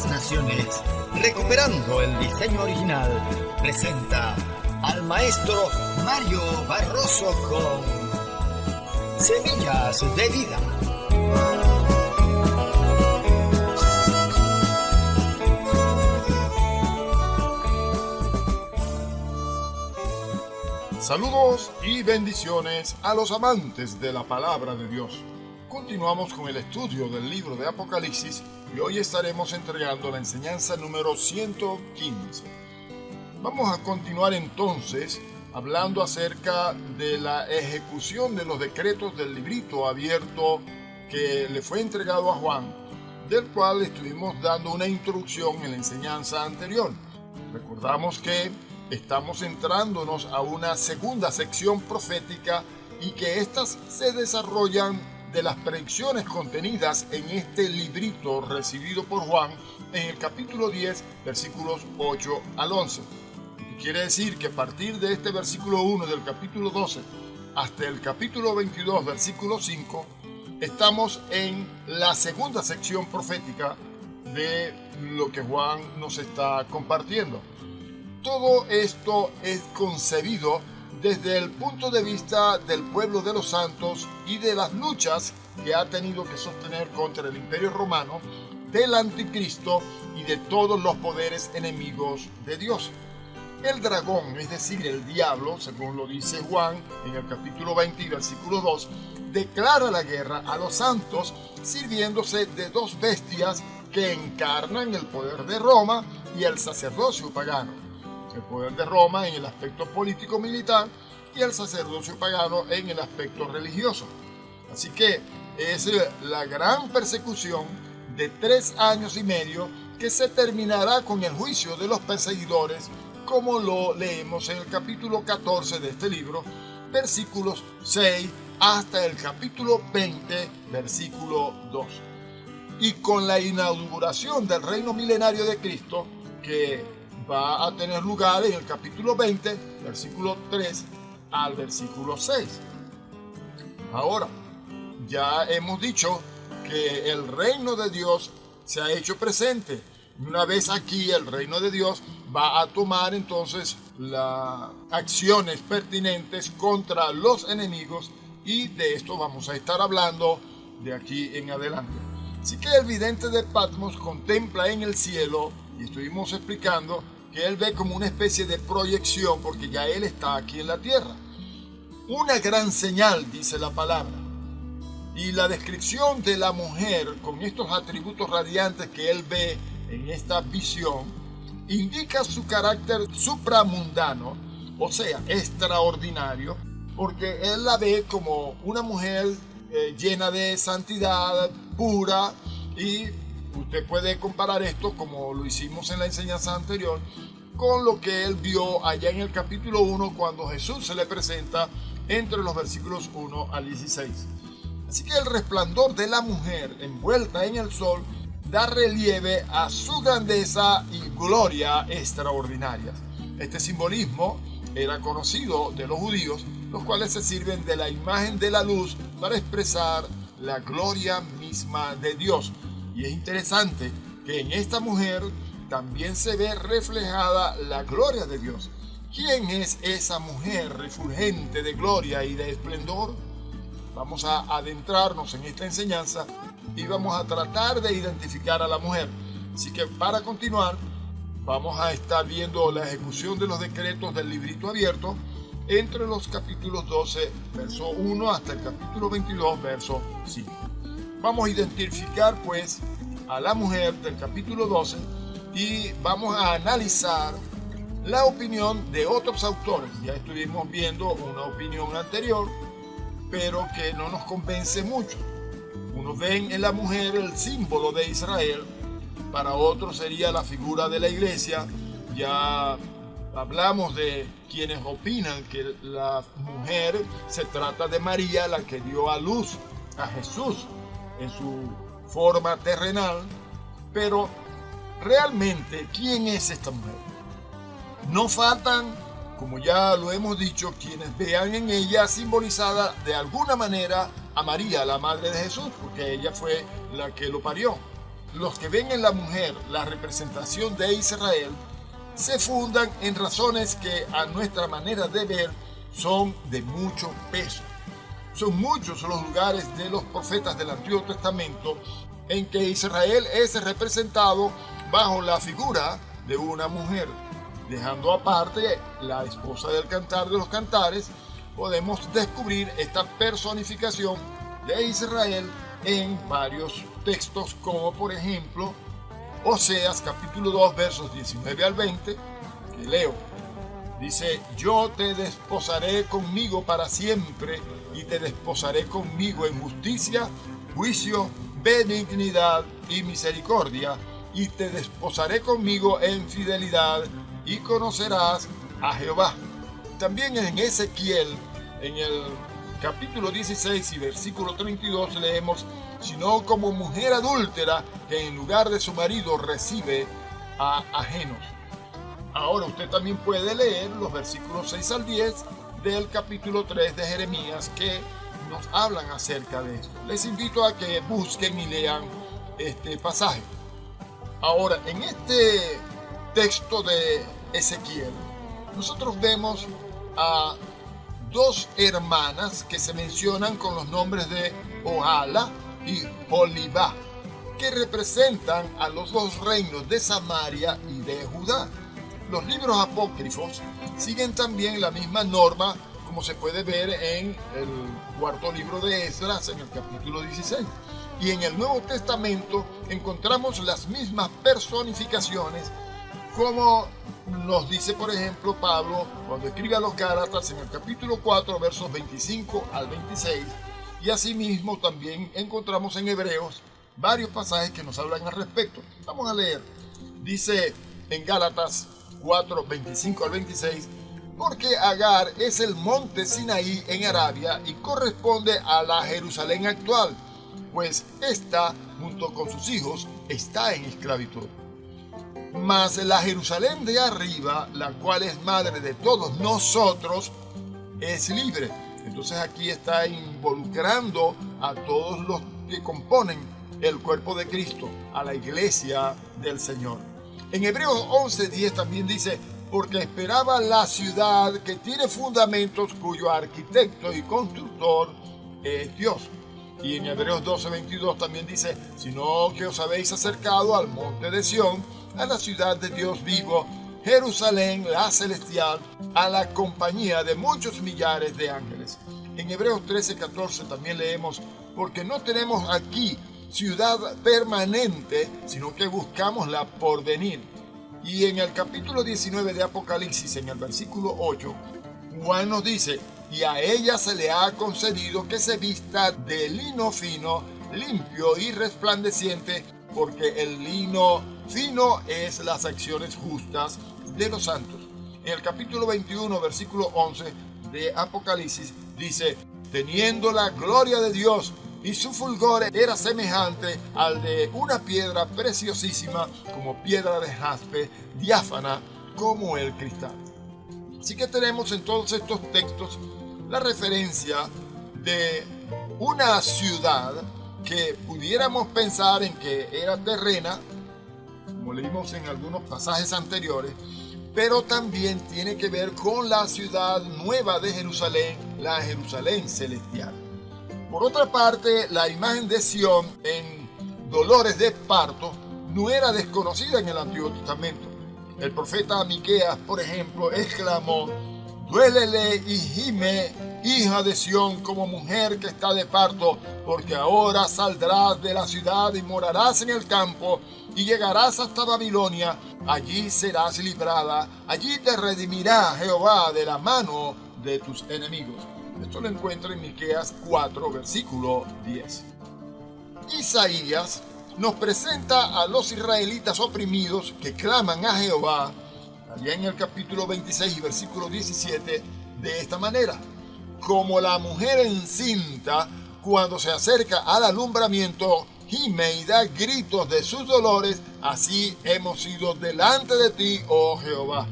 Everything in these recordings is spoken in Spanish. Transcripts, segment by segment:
las naciones, recuperando el diseño original, presenta al maestro Mario Barroso con Semillas de Vida. Saludos y bendiciones a los amantes de la palabra de Dios. Continuamos con el estudio del libro de Apocalipsis y hoy estaremos entregando la enseñanza número 115. Vamos a continuar entonces hablando acerca de la ejecución de los decretos del librito abierto que le fue entregado a Juan, del cual estuvimos dando una introducción en la enseñanza anterior. Recordamos que estamos entrándonos a una segunda sección profética y que éstas se desarrollan de las predicciones contenidas en este librito recibido por Juan en el capítulo 10, versículos 8 al 11. Quiere decir que a partir de este versículo 1 del capítulo 12 hasta el capítulo 22, versículo 5, estamos en la segunda sección profética de lo que Juan nos está compartiendo. Todo esto es concebido desde el punto de vista del pueblo de los santos y de las luchas que ha tenido que sostener contra el Imperio Romano, del Anticristo y de todos los poderes enemigos de Dios. El dragón, es decir, el diablo, según lo dice Juan en el capítulo 20, versículo 2, declara la guerra a los santos sirviéndose de dos bestias que encarnan el poder de Roma y el sacerdocio pagano. El poder de Roma en el aspecto político-militar y el sacerdocio pagano en el aspecto religioso. Así que es la gran persecución de 3 años y medio que se terminará con el juicio de los perseguidores, como lo leemos en el capítulo 14 de este libro, versículos 6 hasta el capítulo 20, versículo 2. Y con la inauguración del reino milenario de Cristo, que va a tener lugar en el capítulo 20, versículo 3 al versículo 6. Ahora, ya hemos dicho que el reino de Dios se ha hecho presente. Una vez aquí, el reino de Dios va a tomar entonces las acciones pertinentes contra los enemigos, y de esto vamos a estar hablando de aquí en adelante. Así que el vidente de Patmos contempla en el cielo, y estuvimos explicando que él ve como una especie de proyección, porque ya él está aquí en la tierra. Una gran señal, dice la palabra. Y la descripción de la mujer con estos atributos radiantes que él ve en esta visión indica su carácter supramundano, o sea, extraordinario, porque él la ve como una mujer llena de santidad, pura, y usted puede comparar esto, como lo hicimos en la enseñanza anterior, con lo que él vio allá en el capítulo 1 cuando Jesús se le presenta entre los versículos 1 al 16. Así que el resplandor de la mujer envuelta en el sol da relieve a su grandeza y gloria extraordinarias. Este simbolismo era conocido de los judíos, los cuales se sirven de la imagen de la luz para expresar la gloria misma de Dios. Y es interesante que en esta mujer también se ve reflejada la gloria de Dios. ¿Quién es esa mujer refulgente de gloria y de esplendor? Vamos a adentrarnos en esta enseñanza y vamos a tratar de identificar a la mujer. Así que para continuar, vamos a estar viendo la ejecución de los decretos del librito abierto entre los capítulos 12, verso 1 hasta el capítulo 22, verso 5. Vamos a identificar pues a la mujer del capítulo 12 y vamos a analizar la opinión de otros autores. Ya estuvimos viendo una opinión anterior, pero que no nos convence mucho. Unos ven en la mujer el símbolo de Israel, para otros sería la figura de la iglesia. Ya hablamos de quienes opinan que la mujer se trata de María, la que dio a luz a Jesús en su forma terrenal. Pero realmente, ¿quién es esta mujer? No faltan, como ya lo hemos dicho, quienes vean en ella simbolizada de alguna manera a María, la madre de Jesús, porque ella fue la que lo parió. los que ven en la mujer la representación de Israel se fundan en razones que a nuestra manera de ver son de mucho peso. Son muchos los lugares de los profetas del Antiguo Testamento en que Israel es representado bajo la figura de una mujer. Dejando aparte la esposa del cantar de los cantares, podemos descubrir esta personificación de Israel en varios textos, como por ejemplo Oseas capítulo 2 versos 19 al 20, que leo. Dice: yo te desposaré conmigo para siempre, y te desposaré conmigo en justicia, juicio, benignidad y misericordia, y te desposaré conmigo en fidelidad, y conocerás a Jehová. También en Ezequiel, en el capítulo 16 y versículo 32 leemos: sino como mujer adúltera que en lugar de su marido recibe a ajenos. Ahora usted también puede leer los versículos 6 al 10 del capítulo 3 de Jeremías que nos hablan acerca de esto. Les invito a que busquen y lean este pasaje. Ahora, en este texto de Ezequiel, nosotros vemos a dos hermanas que se mencionan con los nombres de Ohala y Olivá, que representan a los dos reinos de Samaria y de Judá. Los libros apócrifos siguen también la misma norma, como se puede ver en el cuarto libro de Esdras, en el capítulo 16. Y en el Nuevo Testamento encontramos las mismas personificaciones, como nos dice, por ejemplo, Pablo cuando escribe a los Gálatas en el capítulo 4, versos 25 al 26. Y asimismo también encontramos en Hebreos varios pasajes que nos hablan al respecto. Vamos a leer. Dice en Gálatas 4, 25 al 26: porque Agar es el monte Sinaí en Arabia y corresponde a la Jerusalén actual, pues ésta, junto con sus hijos, está en esclavitud. Mas la Jerusalén de arriba, la cual es madre de todos nosotros, es libre. Entonces aquí está involucrando a todos los que componen el cuerpo de Cristo, a la iglesia del Señor. En Hebreos 11:10 también dice: porque esperaba la ciudad que tiene fundamentos, cuyo arquitecto y constructor es Dios. Y en Hebreos 12:22 también dice: sino que os habéis acercado al monte de Sión, a la ciudad de Dios vivo, Jerusalén la celestial, a la compañía de muchos millares de ángeles. En Hebreos 13:14 también leemos: porque no tenemos aquí ciudad permanente, sino que buscamos la porvenir. Y en el capítulo 19 de Apocalipsis, en el versículo 8, Juan nos dice: y a ella se le ha concedido que se vista de lino fino, limpio y resplandeciente, porque el lino fino es las acciones justas de los santos. En el capítulo 21, versículo 11 de Apocalipsis dice: teniendo la gloria de Dios, y su fulgor era semejante al de una piedra preciosísima, como piedra de jaspe, diáfana como el cristal. Así que tenemos en todos estos textos la referencia de una ciudad que pudiéramos pensar en que era terrena, como leímos en algunos pasajes anteriores, pero también tiene que ver con la ciudad nueva de Jerusalén, la Jerusalén celestial. Por otra parte, la imagen de Sión en dolores de parto no era desconocida en el Antiguo Testamento. El profeta Miqueas, por ejemplo, exclamó: duélele y gime, hija de Sión, como mujer que está de parto, porque ahora saldrás de la ciudad y morarás en el campo, y llegarás hasta Babilonia, allí serás librada, allí te redimirá Jehová de la mano de tus enemigos. Esto lo encuentra en Miqueas 4, versículo 10. Isaías nos presenta a los israelitas oprimidos que claman a Jehová, allá en el capítulo 26 y versículo 17, de esta manera: como la mujer encinta, cuando se acerca al alumbramiento, gime y da gritos de sus dolores, así hemos ido delante de ti, oh Jehová.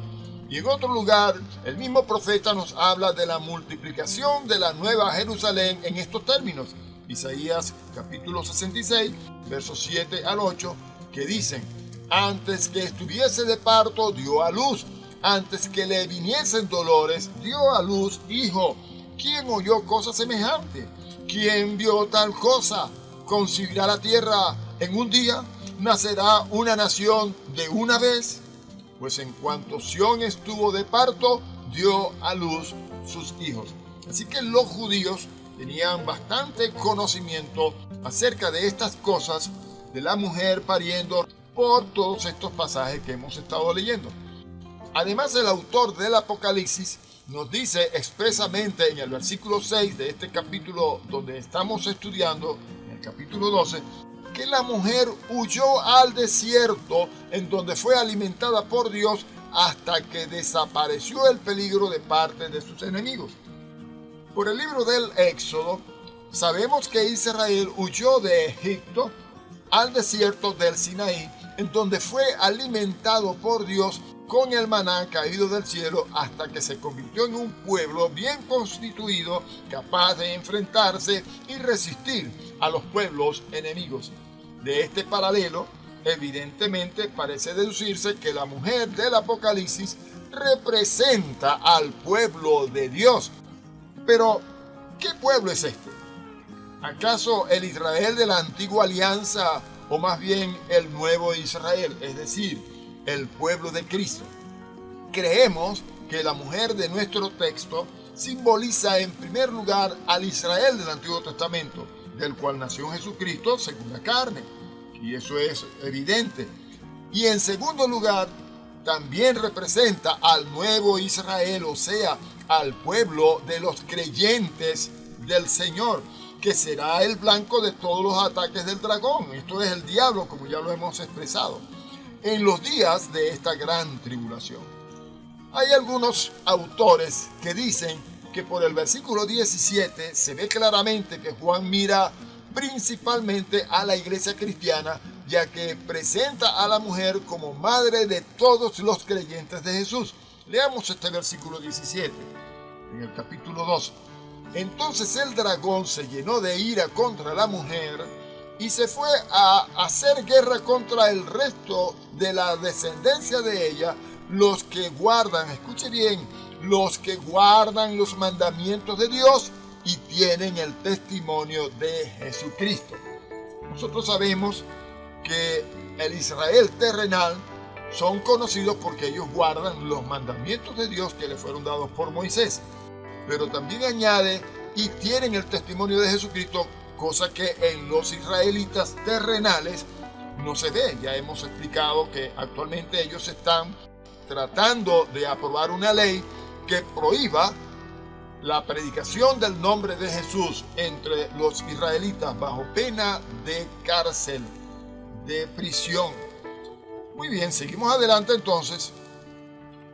Y en otro lugar, el mismo profeta nos habla de la multiplicación de la nueva Jerusalén en estos términos. Isaías capítulo 66, versos 7 al 8, que dicen: antes que estuviese de parto, dio a luz. Antes que le viniesen dolores, dio a luz hijo. ¿Quién oyó cosa semejante? ¿Quién vio tal cosa? ¿Concebirá la tierra en un día? ¿Nacerá una nación de una vez? Pues en cuanto Sión estuvo de parto, dio a luz sus hijos. Así que los judíos tenían bastante conocimiento acerca de estas cosas, de la mujer pariendo, por todos estos pasajes que hemos estado leyendo. Además, el autor del Apocalipsis nos dice expresamente en el versículo 6 de este capítulo donde estamos estudiando, en el capítulo 12, que la mujer huyó al desierto en donde fue alimentada por Dios hasta que desapareció el peligro de parte de sus enemigos. Por el libro del Éxodo, sabemos que Israel huyó de Egipto al desierto del Sinaí, en donde fue alimentado por Dios con el maná caído del cielo hasta que se convirtió en un pueblo bien constituido, capaz de enfrentarse y resistir a los pueblos enemigos. De este paralelo, evidentemente parece deducirse que la mujer del Apocalipsis representa al pueblo de Dios. Pero, ¿qué pueblo es este? ¿Acaso el Israel de la antigua alianza, o más bien el nuevo Israel, es decir, el pueblo de Cristo? Creemos que la mujer de nuestro texto simboliza en primer lugar al Israel del Antiguo Testamento, del cual nació Jesucristo según la carne, y eso es evidente. Y en segundo lugar, también representa al nuevo Israel, o sea, al pueblo de los creyentes del Señor, que será el blanco de todos los ataques del dragón. Esto es el diablo, como ya lo hemos expresado, en los días de esta gran tribulación. Hay algunos autores que dicen que por el versículo 17 se ve claramente que Juan mira principalmente a la iglesia cristiana, ya que presenta a la mujer como madre de todos los creyentes de Jesús. Leamos este versículo 17 en el capítulo 2. Entonces el dragón se llenó de ira contra la mujer y se fue a hacer guerra contra el resto de la descendencia de ella, los que guardan, escuche bien, los que guardan los mandamientos de Dios y tienen el testimonio de Jesucristo. Nosotros sabemos que el Israel terrenal son conocidos porque ellos guardan los mandamientos de Dios que le fueron dados por Moisés. Pero también añade, y tienen el testimonio de Jesucristo, cosa que en los israelitas terrenales no se ve. Ya hemos explicado que actualmente ellos están tratando de aprobar una ley que prohíba la predicación del nombre de Jesús entre los israelitas bajo pena de cárcel, de prisión. Muy bien, seguimos adelante entonces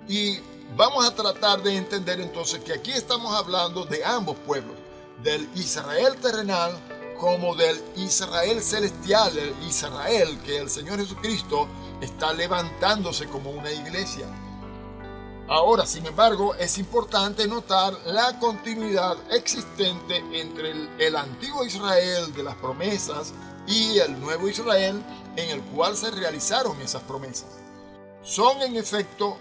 y vamos a tratar de entender entonces que aquí estamos hablando de ambos pueblos, del Israel terrenal como del Israel celestial, el Israel que el Señor Jesucristo está levantándose como una iglesia. Ahora, sin embargo, es importante notar la continuidad existente entre el antiguo Israel de las promesas y el nuevo Israel en el cual se realizaron esas promesas. Son en efecto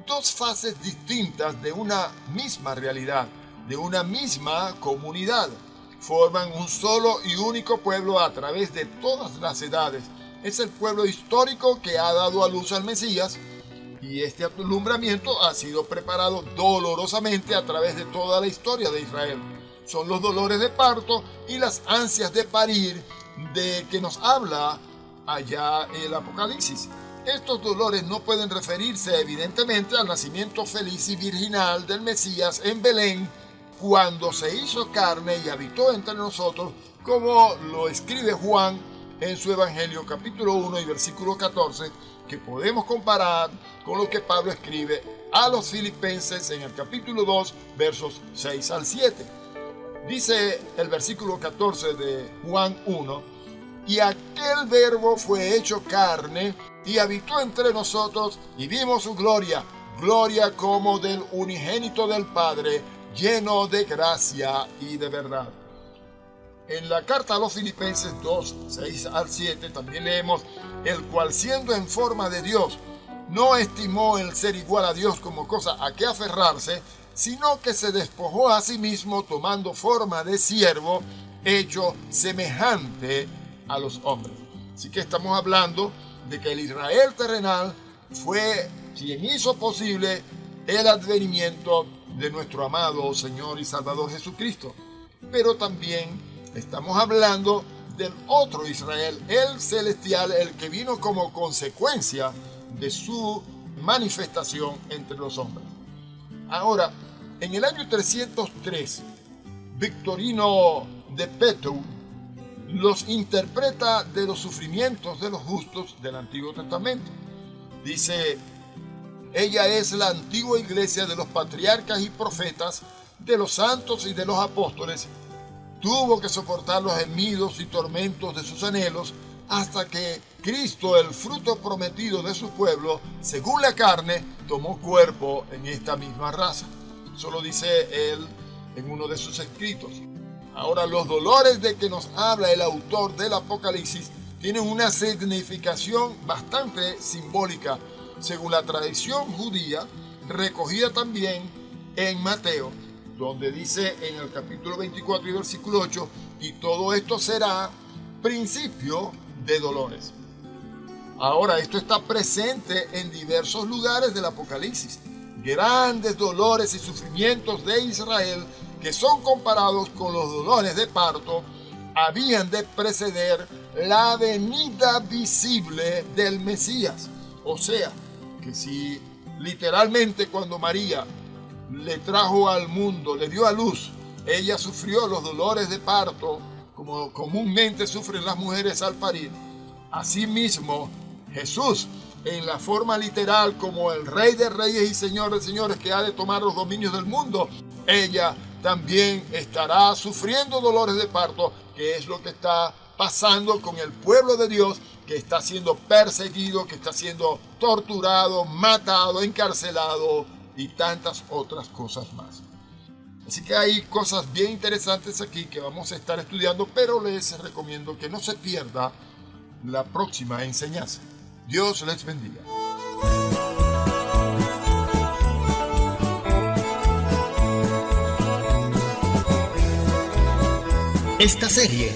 dos fases distintas de una misma realidad, de una misma comunidad. Forman un solo y único pueblo a través de todas las edades. Es el pueblo histórico que ha dado a luz al Mesías, y este alumbramiento ha sido preparado dolorosamente a través de toda la historia de Israel. Son los dolores de parto y las ansias de parir de que nos habla allá el Apocalipsis. Estos dolores no pueden referirse evidentemente al nacimiento feliz y virginal del Mesías en Belén, cuando se hizo carne y habitó entre nosotros, como lo escribe Juan en su Evangelio capítulo 1 y versículo 14, que podemos comparar con lo que Pablo escribe a los filipenses en el capítulo 2, versos 6 al 7. Dice el versículo 14 de Juan 1, y aquel verbo fue hecho carne y habitó entre nosotros y vimos su gloria, gloria como del unigénito del Padre, lleno de gracia y de verdad. En la carta a los Filipenses 2, 6 al 7 también leemos: el cual siendo en forma de Dios, no estimó el ser igual a Dios como cosa a que aferrarse, sino que se despojó a sí mismo tomando forma de siervo, hecho semejante a los hombres. Así que estamos hablando de que el Israel terrenal fue quien hizo posible el advenimiento de nuestro amado Señor y Salvador Jesucristo. Pero también estamos hablando del otro Israel, el celestial, el que vino como consecuencia de su manifestación entre los hombres. Ahora, en el año 303, Victorino de Petrus los interpreta de los sufrimientos de los justos del Antiguo Testamento. Dice: ella es la antigua iglesia de los patriarcas y profetas, de los santos y de los apóstoles. Tuvo que soportar los gemidos y tormentos de sus anhelos hasta que Cristo, el fruto prometido de su pueblo, según la carne, tomó cuerpo en esta misma raza. Eso lo dice él en uno de sus escritos. Ahora, los dolores de que nos habla el autor del Apocalipsis tienen una significación bastante simbólica, según la tradición judía, recogida también en Mateo, donde dice en el capítulo 24 y versículo 8: y todo esto será principio de dolores. Ahora, esto está presente en diversos lugares del Apocalipsis. Grandes dolores y sufrimientos de Israel, que son comparados con los dolores de parto, habían de preceder la venida visible del Mesías. O sea, que si literalmente cuando María le trajo al mundo, le dio a luz, ella sufrió los dolores de parto, como comúnmente sufren las mujeres al parir, asimismo Jesús, en la forma literal como el Rey de Reyes y Señor de Señores que ha de tomar los dominios del mundo, ella también estará sufriendo dolores de parto, que es lo que está pasando con el pueblo de Dios, que está siendo perseguido, que está siendo torturado, matado, encarcelado y tantas otras cosas más. Así que hay cosas bien interesantes aquí que vamos a estar estudiando, pero les recomiendo que no se pierda la próxima enseñanza. Dios les bendiga. Esta serie